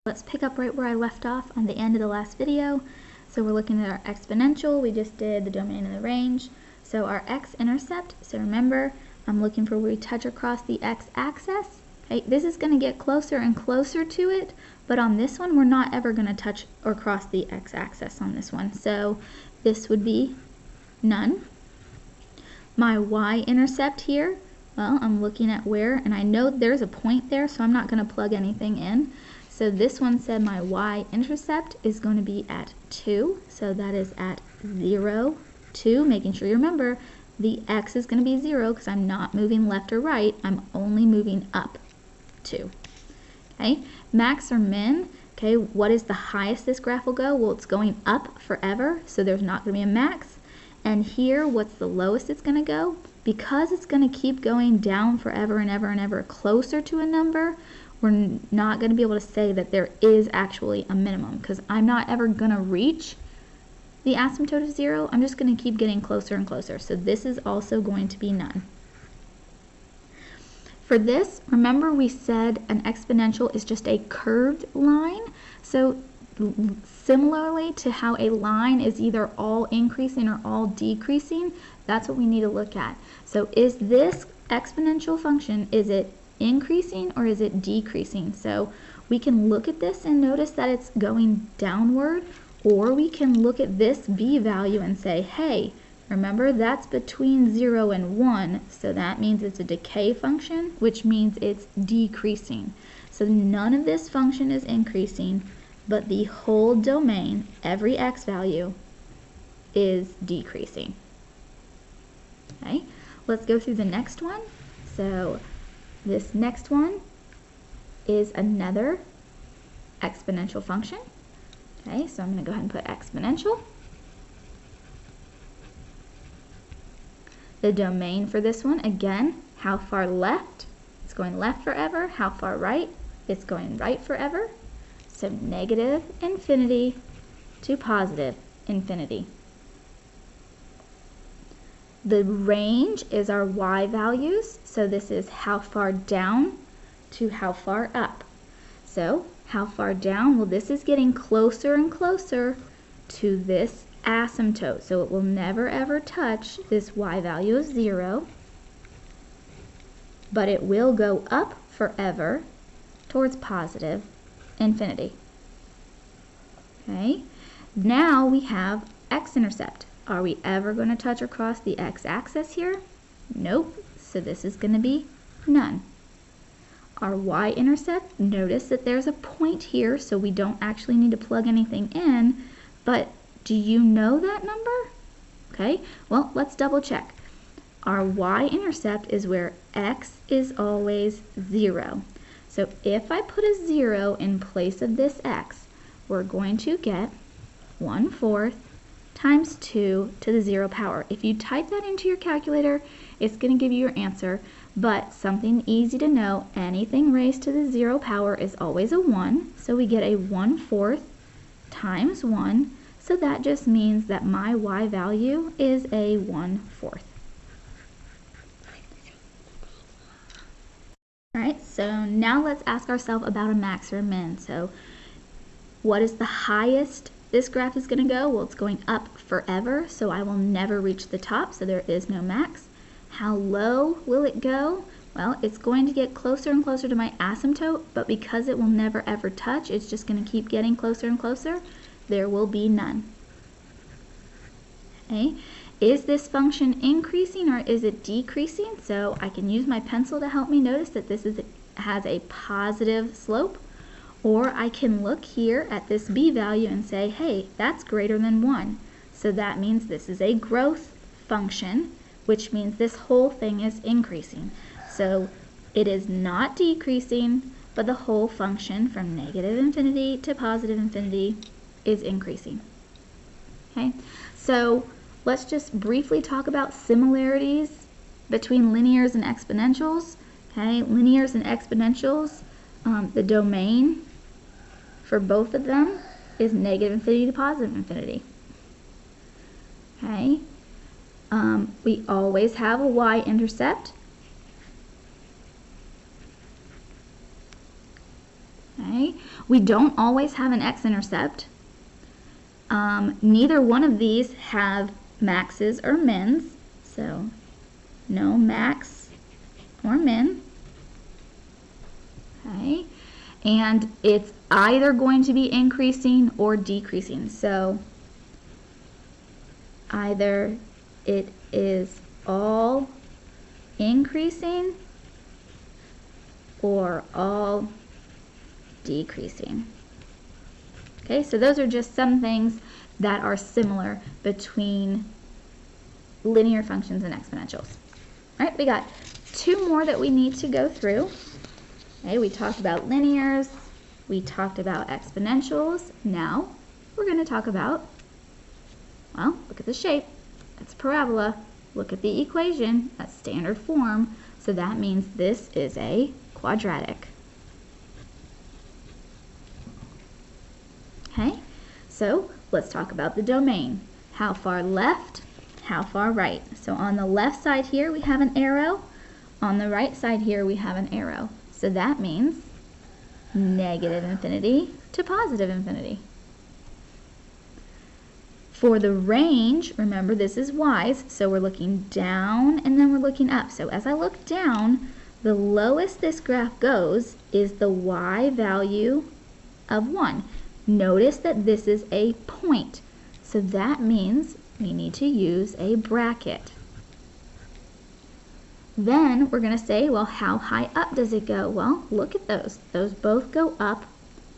Let's pick up right where I left off on the end of the last video. So we're looking at our exponential. We just did the domain and the range. So our x-intercept, so remember, I'm looking for where we touch across the x-axis. Okay, this is going to get closer and closer to it, but on this one, we're not ever going to touch or cross the x-axis on this one. So this would be none. My y-intercept here, well, I'm looking at where, and I know there's a point there, so I'm not going to plug anything in. So this one said my y-intercept is going to be at 2, so that is at 0, 2, making sure you remember the x is going to be 0 because I'm not moving left or right, I'm only moving up 2. Okay, max or min, okay, what is the highest this graph will go? Well, it's going up forever, so there's not going to be a max. And here, what's the lowest it's going to go? Because it's going to keep going down forever and ever and ever closer to a number, we're not going to be able to say that there is actually a minimum because I'm not ever going to reach the asymptote of 0. I'm just going to keep getting closer and closer. So this is also going to be none. For this, remember we said an exponential is just a curved line. So similarly to how a line is either all increasing or all decreasing, that's what we need to look at. So is this exponential function, is it increasing or is it decreasing? So we can look at this and notice that it's going downward, or we can look at this b value and say, hey, remember that's between 0 and 1, so that means it's a decay function, which means it's decreasing. So none of this function is increasing, but the whole domain, every x value, is decreasing. Okay, let's go through the next one. So this next one is another exponential function. Okay, so I'm going to go ahead and put exponential. The domain for this one, again, how far left? It's going left forever. How far right? It's going right forever. So negative infinity to positive infinity. The range is our y values, so this is how far down to how far up. So how far down? Well, this is getting closer and closer to this asymptote, so it will never ever touch this y value of 0, but it will go up forever towards positive infinity. Okay, now we have x-intercept. Are we ever going to touch or cross the x-axis here? Nope, so this is going to be none. Our y-intercept, notice that there's a point here, so we don't actually need to plug anything in, but do you know that number? Okay, well, let's double check. Our y-intercept is where x is always 0. So if I put a 0 in place of this x, we're going to get 1/4 times 2 to the 0 power. If you type that into your calculator, it's going to give you your answer, but something easy to know, anything raised to the 0 power is always a 1, so we get a 1/4 times 1, so that just means that my y value is a 1/4. Alright, so now let's ask ourselves about a max or a min. So what is the highest this graph is going to go? Well, it's going up forever, so I will never reach the top, so there is no max. How low will it go? Well, it's going to get closer and closer to my asymptote, but because it will never ever touch, it's just going to keep getting closer and closer. There will be none. Okay, is this function increasing or is it decreasing? So I can use my pencil to help me notice that this has a positive slope. Or I can look here at this b value and say, hey, that's greater than 1. So that means this is a growth function, which means this whole thing is increasing. So it is not decreasing, but the whole function from negative infinity to positive infinity is increasing. Okay, so let's just briefly talk about similarities between linears and exponentials. Okay, linears and exponentials, the domain for both of them is negative infinity to positive infinity. Okay, we always have a y-intercept. Okay, we don't always have an x-intercept. Neither one of these have maxes or mins, so no max or min. Okay, and it's either going to be increasing or decreasing, so either it is all increasing or all decreasing. Okay, so those are just some things that are similar between linear functions and exponentials. All right, we got two more that we need to go through. Okay, we talked about linears, we talked about exponentials. Now we're going to talk about, well, look at the shape. It's a parabola. Look at the equation. That's standard form. So that means this is a quadratic. Okay, so let's talk about the domain. How far left, how far right. So on the left side here we have an arrow. On the right side here we have an arrow. So that means negative infinity to positive infinity. For the range, remember this is y's, so we're looking down and then we're looking up. So as I look down, the lowest this graph goes is the y value of 1. Notice that this is a point, so that means we need to use a bracket. Then we're going to say, well, how high up does it go? Well, look at those. Those both go up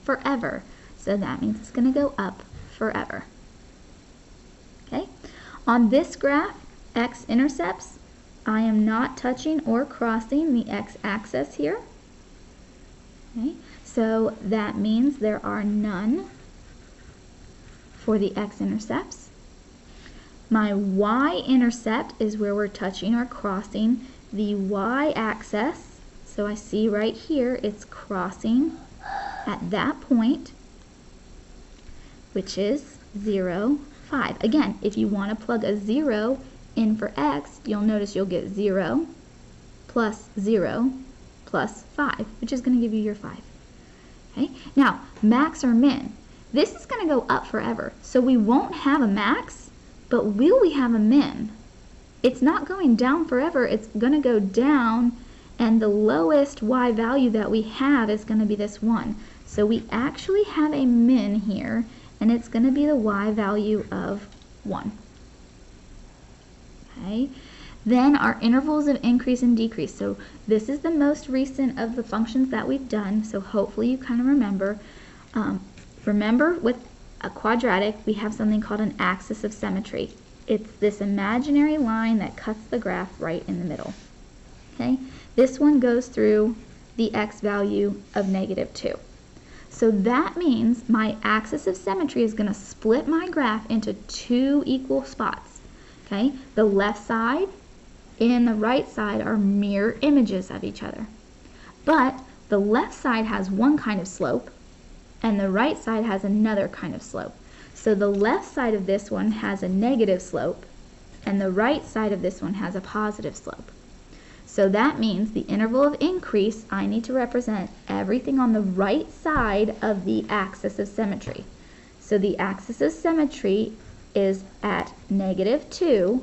forever, so that means it's going to go up forever. Okay, on this graph, x-intercepts, I am not touching or crossing the x-axis here. Okay, so that means there are none for the x-intercepts. My y-intercept is where we're touching or crossing the y-axis. So I see right here it's crossing at that point, which is 0, 5. Again, if you want to plug a 0 in for x, you'll notice you'll get 0 plus 0 plus 5, which is going to give you your 5. Okay? Now, max or min. This is going to go up forever, so we won't have a max, but will we have a min? It's not going down forever, it's going to go down, and the lowest y value that we have is going to be this 1. So we actually have a min here, and it's going to be the y value of 1. Okay? Then our intervals of increase and decrease. So this is the most recent of the functions that we've done, so hopefully you kind of remember. Remember, with a quadratic, we have something called an axis of symmetry. It's this imaginary line that cuts the graph right in the middle. Okay? This one goes through the x value of -2. So that means my axis of symmetry is going to split my graph into two equal spots. Okay? The left side and the right side are mirror images of each other. But the left side has one kind of slope and the right side has another kind of slope. So the left side of this one has a negative slope and the right side of this one has a positive slope. So that means the interval of increase, I need to represent everything on the right side of the axis of symmetry. So the axis of symmetry is at -2,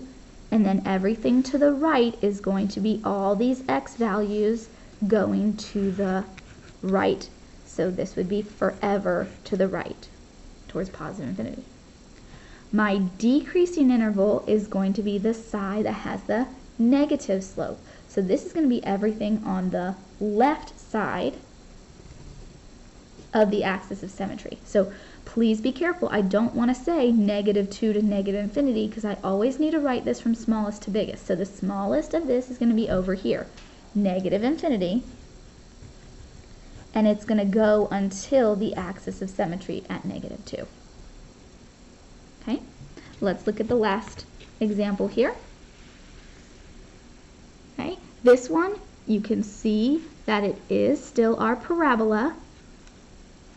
and then everything to the right is going to be all these x values going to the right. So this would be forever to the right, towards positive infinity. My decreasing interval is going to be the side that has the negative slope. So this is going to be everything on the left side of the axis of symmetry. So please be careful. I don't want to say -2 to -infinity because I always need to write this from smallest to biggest. So the smallest of this is going to be over here, -infinity, and it's going to go until the axis of symmetry at -2. Okay, let's look at the last example here. Okay, this one, you can see that it is still our parabola.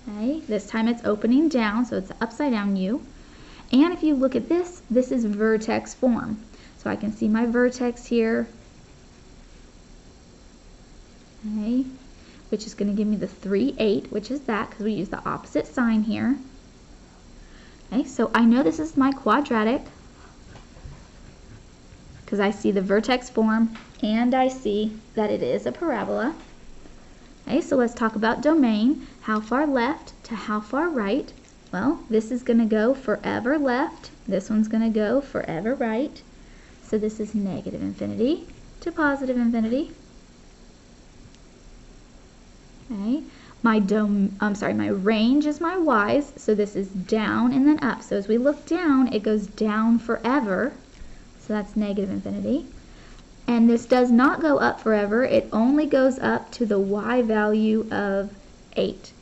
Okay, this time it's opening down, so it's an upside down U. And if you look at this, this is vertex form. So I can see my vertex here. Okay, which is going to give me the 3, 8, which is that because we use the opposite sign here. Okay, so I know this is my quadratic because I see the vertex form and I see that it is a parabola. Okay, so let's talk about domain. How far left to how far right? Well, this is going to go forever left. This one's going to go forever right. So this is negative infinity to positive infinity. Okay, my range is my y's, so this is down and then up. So as we look down, it goes down forever. So that's negative infinity. And this does not go up forever. It only goes up to the y value of 8.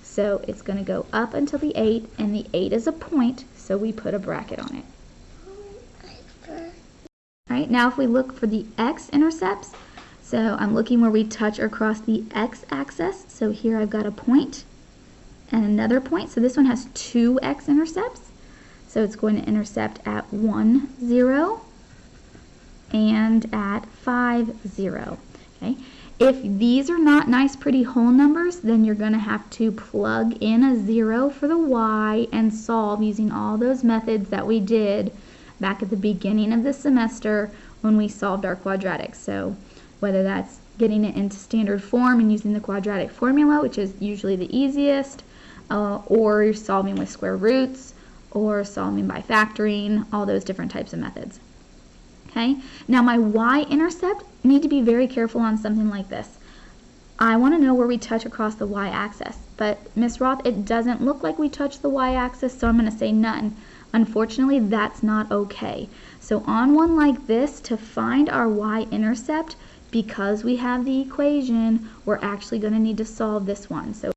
So it's going to go up until the 8, and the 8 is a point, so we put a bracket on it. All right, now if we look for the x-intercepts, so I'm looking where we touch across the x-axis. So here I've got a point and another point. So this one has 2 x-intercepts. So it's going to intercept at 1, 0 and at 5, 0. Okay. If these are not nice pretty whole numbers, then you're going to have to plug in a 0 for the y and solve using all those methods that we did back at the beginning of the semester when we solved our quadratics. So whether that's getting it into standard form and using the quadratic formula, which is usually the easiest, or you're solving with square roots, or solving by factoring, all those different types of methods. Okay, now my y-intercept, need to be very careful on something like this. I want to know where we touch across the y-axis, but Miss Roth, it doesn't look like we touch the y-axis, so I'm going to say none. Unfortunately, that's not okay. So on one like this, to find our y-intercept, because we have the equation, we're actually going to need to solve this one. So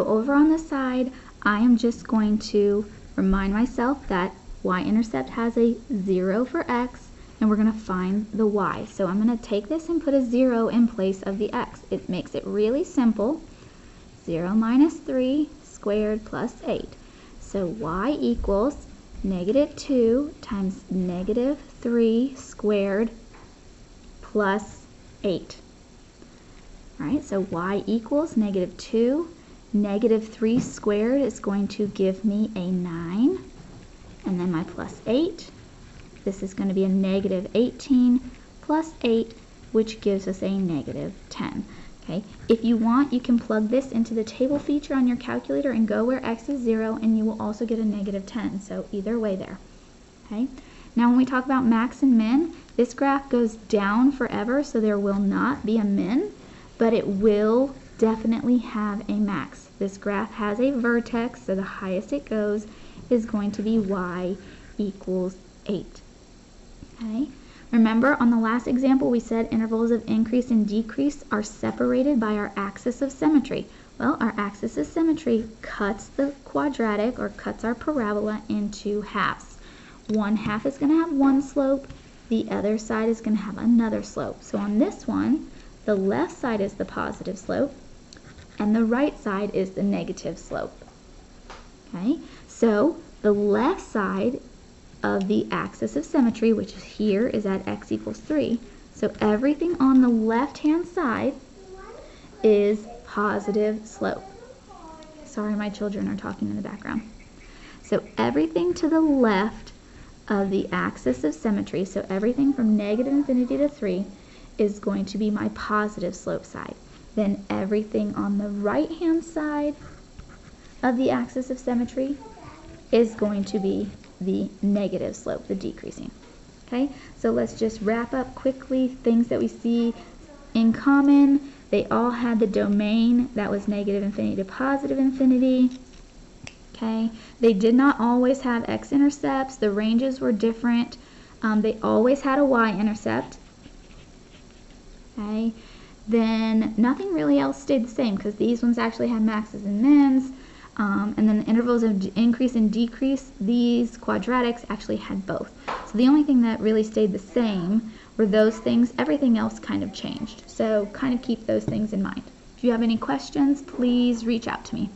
over on the side, I am just going to remind myself that y-intercept has a 0 for x, and we're going to find the y. So I'm going to take this and put a 0 in place of the x. It makes it really simple. 0 minus 3 squared plus 8. So y equals negative 2 times negative 3 squared plus 8. All right, so y equals negative 2. Negative 3 squared is going to give me a 9. And then my plus 8. This is going to be a negative 18 plus 8, which gives us a negative 10. Okay, if you want, you can plug this into the table feature on your calculator and go where x is 0, and you will also get a negative 10. So either way there. Okay, now when we talk about max and min, this graph goes down forever, so there will not be a min, but it will definitely have a max. This graph has a vertex, so the highest it goes is going to be y equals 8. Okay. Remember, on the last example, we said intervals of increase and decrease are separated by our axis of symmetry. Well, our axis of symmetry cuts the quadratic, or cuts our parabola, into halves. One half is going to have one slope, the other side is going to have another slope. So on this one, the left side is the positive slope, and the right side is the negative slope. Okay, so the left side of the axis of symmetry, which is here, is at x equals 3. So everything on the left-hand side is positive slope. Sorry, my children are talking in the background. So everything to the left of the axis of symmetry, so everything from negative infinity to 3, is going to be my positive slope side. Then everything on the right-hand side of the axis of symmetry is going to be the negative slope, the decreasing. Okay, so let's just wrap up quickly things that we see in common. They all had the domain that was negative infinity to positive infinity. Okay, they did not always have x-intercepts. The ranges were different. They always had a y-intercept. Okay, then nothing really else stayed the same because these ones actually had maxes and mins. And then the intervals of increase and decrease, these quadratics actually had both. So the only thing that really stayed the same were those things. Everything else kind of changed. So kind of keep those things in mind. If you have any questions, please reach out to me.